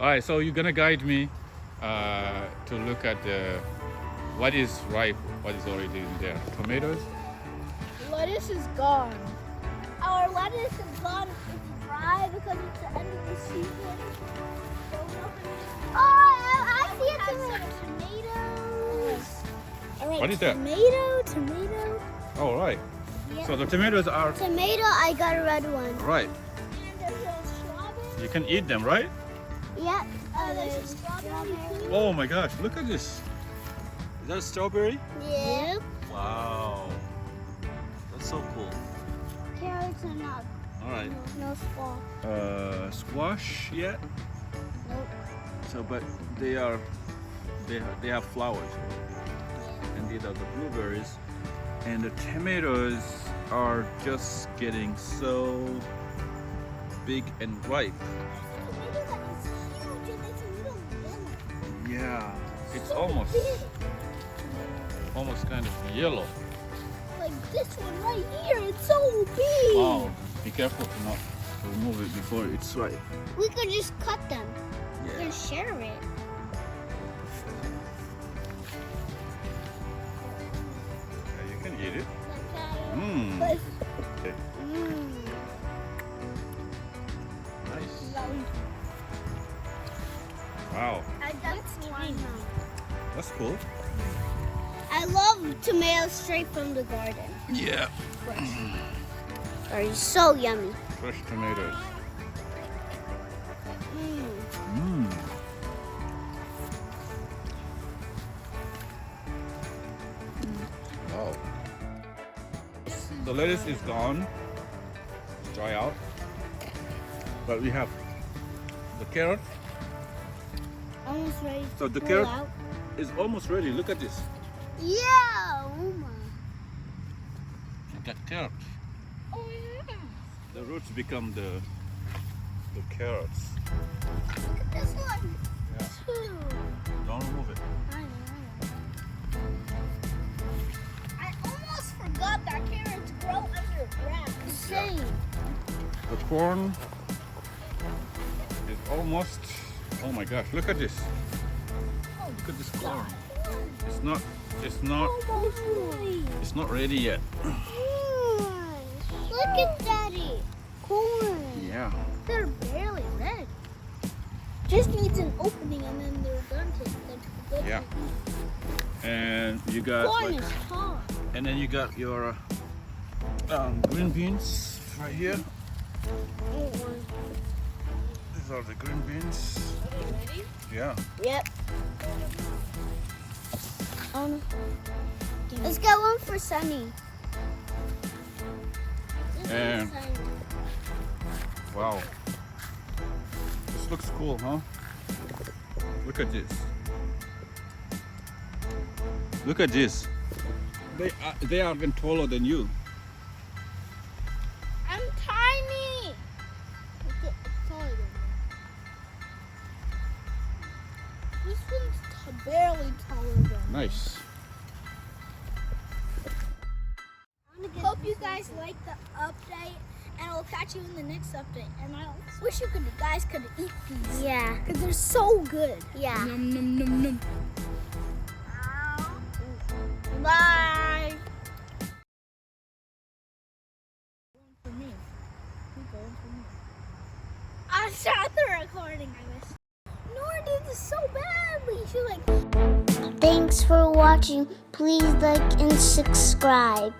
All right, so you're gonna guide me to look at what is ripe, what is already in there. Tomatoes. Lettuce is gone. Our lettuce is gone. It's dry because it's the end of the season. Oh, I see it. Tomatoes. All right, What is that? Tomato. Oh, right. Yeah. So the tomatoes are Tomato, I got a red one. right. And there's a strawberry. You can eat them, right? Yep. There's a strawberry. Oh my gosh, look at this. Is that a strawberry? Yep. Wow. That's so cool. Carrots are not. All right. No squash. Squash yet? Nope. So, but they have flowers, and these are the blueberries, and the tomatoes are just getting so big and ripe. Tomato that is huge and it's a little yellow. Yeah, it's So almost big. kind of yellow. Like this one right here, it's so big. Wow, be careful to not remove it before it's ripe. We could just cut them. We Yeah. could share it. Yeah, you can eat it. Mm. Mmm. Mm. Nice. Wow, That's fine. that's cool. I love tomatoes straight from the garden. Yeah. They're so yummy. Fresh tomatoes. Mm. Mmm. Wow. The lettuce is gone. It's dry out. But we have the carrot. Almost ready. So the to carrot pull out. is almost ready. Look at this. Yeah. Oh my. You got carrot. Oh yeah. The roots become the carrots. Look at this one. Yeah. Too. Don't remove it. I almost forgot that carrots grow underground. Same. The corn is almost. Oh my gosh! Look at this. Look at this corn. It's not ready yet. Look at Daddy. Corn. Yeah. They're barely red. Just needs an opening and then they're done to Yeah. And you got Corn like, is tall. and then you got your green beans right here. These are the green beans. Are they ready? Yeah. Yep. Let's get one for Sunny. And wow, this looks cool, huh? Look at this. Look at this. They are even taller than you. I'm tiny. It's taller than me. This one's barely taller than me. Nice. Hope you guys like the update, and we'll catch you in the next update. And I wish you guys could eat these. Yeah. Because they're so good. Yeah. Num, num, num, num. Bye. For me. I stopped the recording, I wish. Nora did this so badly. She like. Thanks for watching. Please like and subscribe.